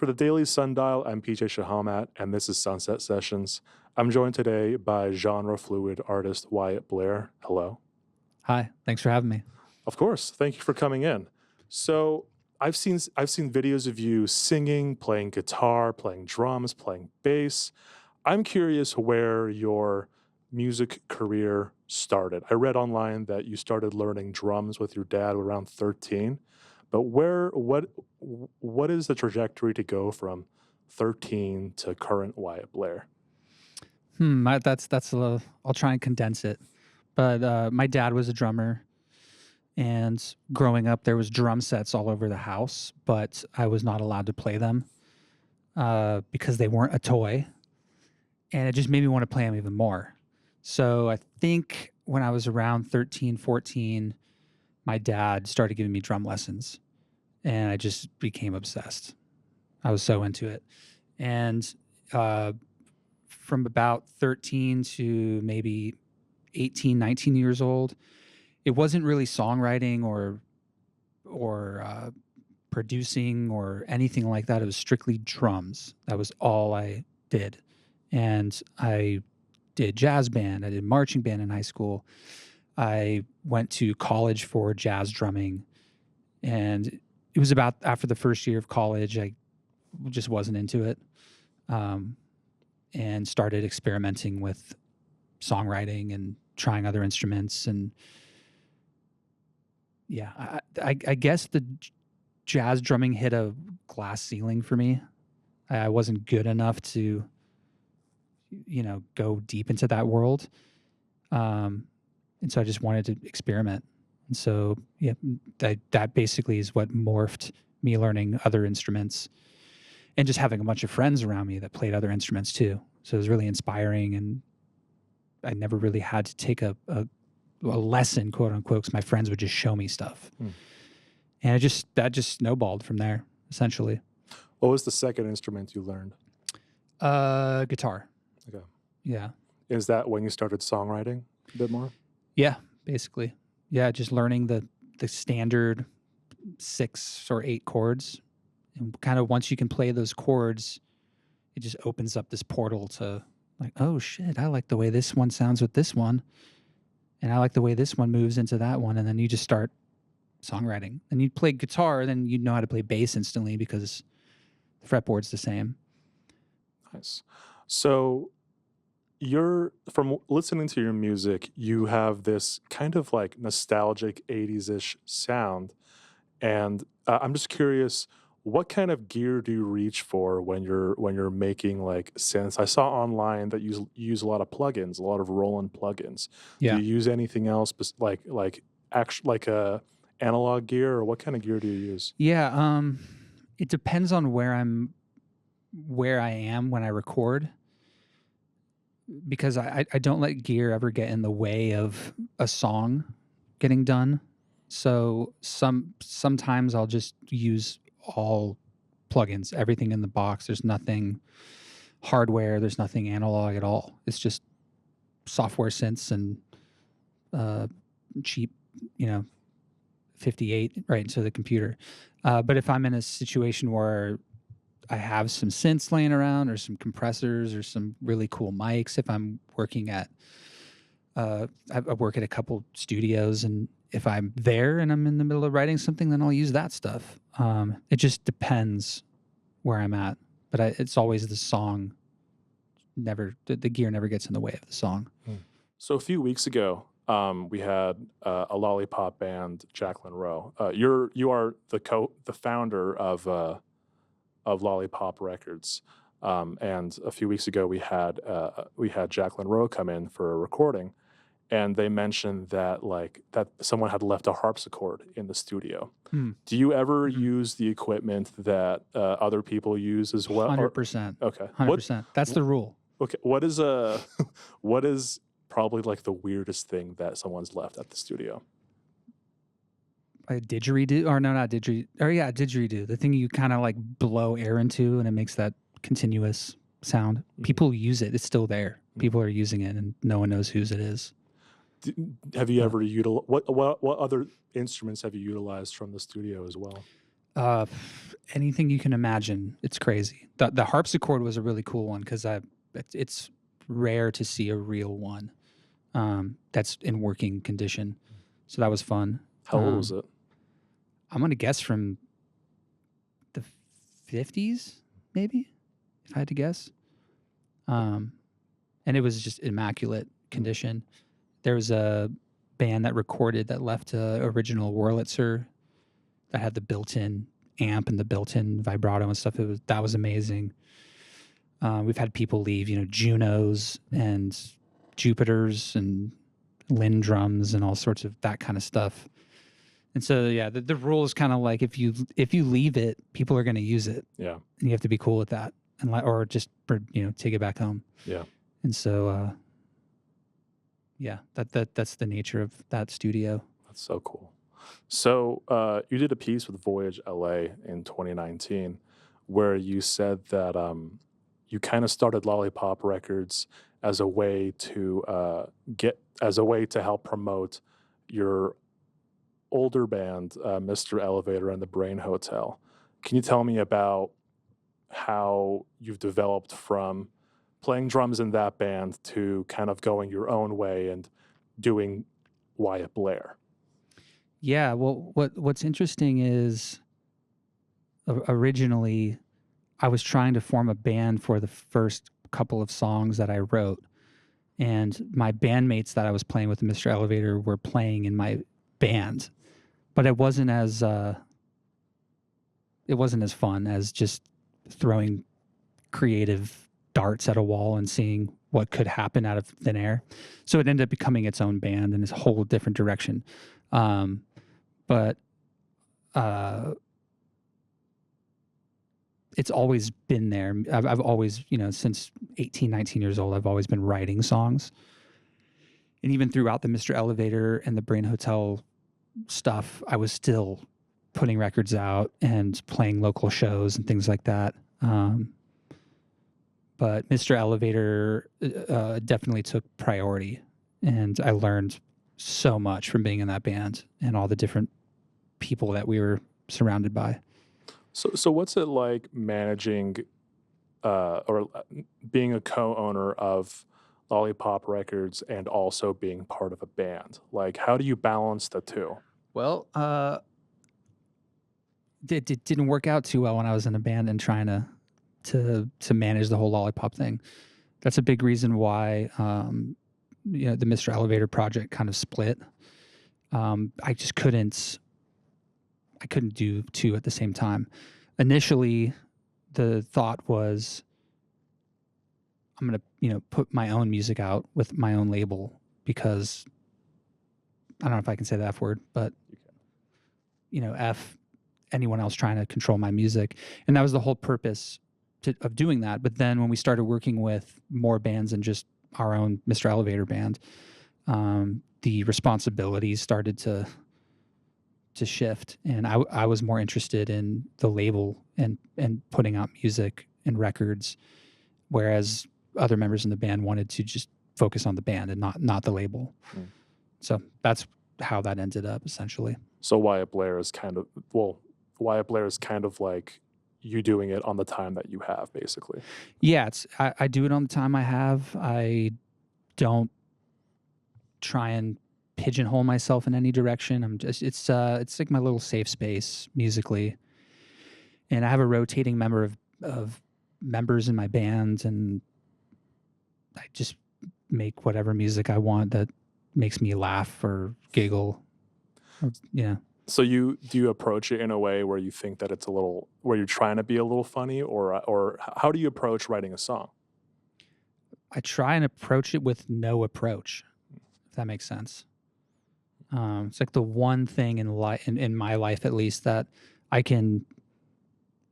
For the Daily Sundial, I'm PJ Shahamat, and this is Sunset Sessions. I'm joined today by genre fluid artist Wyatt Blair. Hello. Hi, thanks for having me. Of course. Thank you for coming in. So I've seen videos of you singing, playing guitar, playing drums, playing bass. I'm curious where your music career started. I read online that you started learning drums with your dad around 13, but what is the trajectory to go from 13 to current Wyatt Blair? That's a. I'll try and condense it. But my dad was a drummer, and growing up, there was drum sets all over the house, but I was not allowed to play them because they weren't a toy, and it just made me want to play them even more. So I think when I was around 13, 14, my dad started giving me drum lessons, and I just became obsessed. I was so into it, and uh, from about 13 to maybe 18, 19 years old, it wasn't really songwriting or producing or anything like that. It was strictly drums. That was all I did. And I did jazz band. I did marching band in high school. I went to college for jazz drumming. And it was about after the first year of college, I just wasn't into it, um, and started experimenting with songwriting and trying other instruments. And yeah, I guess the jazz drumming hit a glass ceiling for me. I wasn't good enough to, go deep into that world. And so I just wanted to experiment. And so, yeah, that basically is what morphed me learning other instruments and just having a bunch of friends around me that played other instruments too. So it was really inspiring, and I never really had to take a lesson, quote unquote, because my friends would just show me stuff. And that just snowballed from there, essentially. What was the second instrument you learned? Guitar. Okay. Yeah. Is that when you started songwriting a bit more? Yeah, basically. Yeah, just learning the standard 6 or 8 chords. And kind of once you can play those chords, it just opens up this portal to like, oh shit, I like the way this one sounds with this one. And I like the way this one moves into that one. And then you just start songwriting. And you play guitar, then you know how to play bass instantly because the fretboard's the same. Nice. So you're from listening to your music, you have this kind of like nostalgic 80s-ish sound. And I'm just curious, what kind of gear do you reach for when you're making like synths? I saw online that you use a lot of plugins, a lot of Roland plugins. Do Yeah. you use anything else like a analog gear, or what kind of gear do you use? Yeah. It depends on where I am when I record, because I don't let gear ever get in the way of a song getting done. So sometimes I'll just use all plugins, everything in the box. There's nothing hardware, there's nothing analog at all. It's just software synths and uh, cheap, you know, 58 right into the computer. But if I'm in a situation where I have some synths laying around or some compressors or some really cool mics, if I'm working at I work at a couple studios, and if I'm there and I'm in the middle of writing something, then I'll use that stuff. It just depends where I'm at, but it's always the song. Never the gear never gets in the way of the song. So a few weeks ago, we had a lollipop band, Jacqueline Rowe. You are the founder of Lollipop Records, and a few weeks ago we had Jacqueline Rowe come in for a recording, and they mentioned that someone had left a harpsichord in the studio. Do you ever use the equipment that other people use as well? 100%. Okay. 100%. That's the rule. Okay. What is what is probably like the weirdest thing that someone's left at the studio? A didgeridoo, or no, not didgeridoo. Or yeah, didgeridoo. The thing you kind of like blow air into, and it makes that continuous sound. People use it. It's still there. People are using it, and no one knows whose it is. Have you ever utilized what other instruments have you utilized from the studio as well? Uh, anything you can imagine. It's crazy. The harpsichord was a really cool one because it's rare to see a real one that's in working condition. So that was fun. How old was it? I'm gonna guess from the 50s, maybe, if I had to guess. And it was just immaculate condition. There was a band that recorded that left a original Wurlitzer that had the built-in amp and the built-in vibrato and stuff. That was amazing. We've had people leave, Junos and Jupiters and Linn drums and all sorts of that kind of stuff. And so, yeah, the rule is kind of like if you leave it, people are going to use it. Yeah. And you have to be cool with that, or just take it back home. Yeah. And so, yeah, that's the nature of that studio. That's so cool. So you did a piece with Voyage LA in 2019 where you said that you kind of started Lolipop Records as a way to help promote your older band, Mr. Elevator and the Brain Hotel. Can you tell me about how you've developed from playing drums in that band to kind of going your own way and doing Wyatt Blair? Yeah, well, what's interesting is originally I was trying to form a band for the first couple of songs that I wrote, and my bandmates that I was playing with, Mr. Elevator, were playing in my band, but it wasn't as fun as just throwing creative darts at a wall and seeing what could happen out of thin air. So it ended up becoming its own band in this whole different direction. But it's always been there. I've always, since 18, 19 years old, I've always been writing songs. And even throughout the Mr. Elevator and the Brain Hotel stuff, I was still putting records out and playing local shows and things like that. But Mr. Elevator definitely took priority, and I learned so much from being in that band and all the different people that we were surrounded by. So what's it like managing or being a co-owner of Lolipop Records and also being part of a band? Like, how do you balance the two? Well, it didn't work out too well when I was in a band and trying to manage the whole Lollipop thing. That's a big reason why the Mr. Elevator project kind of split. I just couldn't do two at the same time. Initially, the thought was I'm going to, put my own music out with my own label, because I don't know if I can say the F word, but F anyone else trying to control my music. And that was the whole purpose of doing that. But then when we started working with more bands than just our own Mr. Elevator band, the responsibilities started to shift, and I was more interested in the label and putting out music and records, whereas other members in the band wanted to just focus on the band and not the label. So that's how that ended up, essentially. So Wyatt Blair is kind of like you doing it on the time that you have, basically. Yeah, I do it on the time I have. I don't try and pigeonhole myself in any direction. It's like my little safe space musically, and I have a rotating member of members in my band, and I just make whatever music I want that makes me laugh or giggle. Yeah. So do you approach it in a way where you think that it's where you're trying to be a little funny, or how do you approach writing a song? I try and approach it with no approach, if that makes sense. It's like the one thing in my life, at least, that I can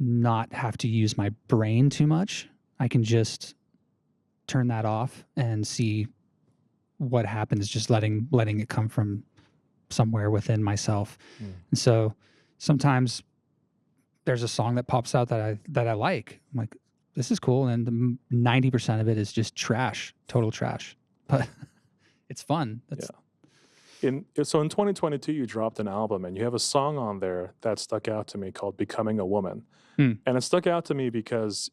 not have to use my brain too much. I can just turn that off and see what happens, just letting it come from somewhere within myself. And so sometimes there's a song that pops out that I like. I'm like, this is cool, and 90% of it is just trash, total trash. But it's fun. So in 2022, you dropped an album, and you have a song on there that stuck out to me called "Becoming a Woman," Hmm. and it stuck out to me because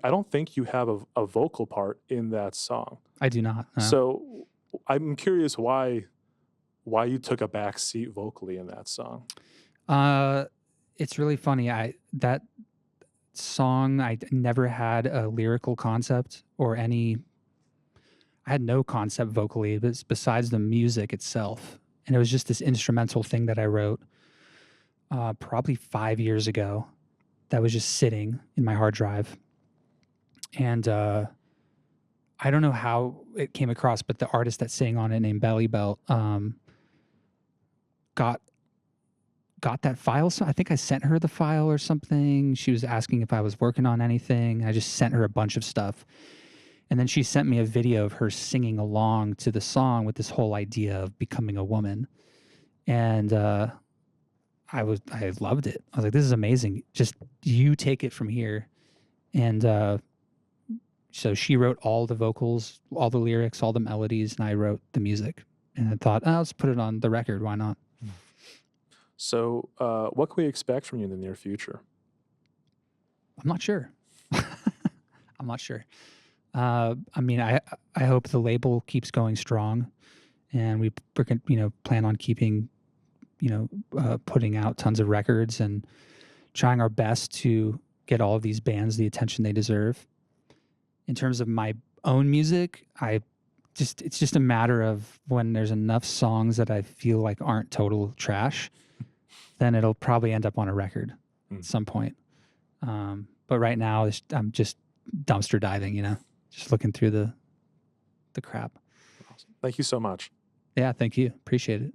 I don't think you have a vocal part in that song. I do not. No. So I'm curious why you took a back seat vocally in that song. It's really funny. That song, I never had a lyrical concept or any. I had no concept vocally, besides the music itself, and it was just this instrumental thing that I wrote probably 5 years ago. That was just sitting in my hard drive, and I don't know how it came across, but the artist that sang on it, named Belly Belt, got that file. So I think I sent her the file or something. She was asking if I was working on anything. I just sent her a bunch of stuff. And then she sent me a video of her singing along to the song with this whole idea of becoming a woman. And I loved it. I was like, this is amazing. Just you take it from here. And so she wrote all the vocals, all the lyrics, all the melodies, and I wrote the music. And I thought, oh, let's put it on the record. Why not? So what can we expect from you in the near future? I'm not sure. I'm not sure. I mean, I hope the label keeps going strong, and we're plan on keeping, putting out tons of records and trying our best to get all of these bands the attention they deserve. In terms of my own music, it's just a matter of when there's enough songs that I feel like aren't total trash, then it'll probably end up on a record at some point. But right now, I'm just dumpster diving, just looking through the crap. Awesome. Thank you so much. Yeah, thank you. Appreciate it.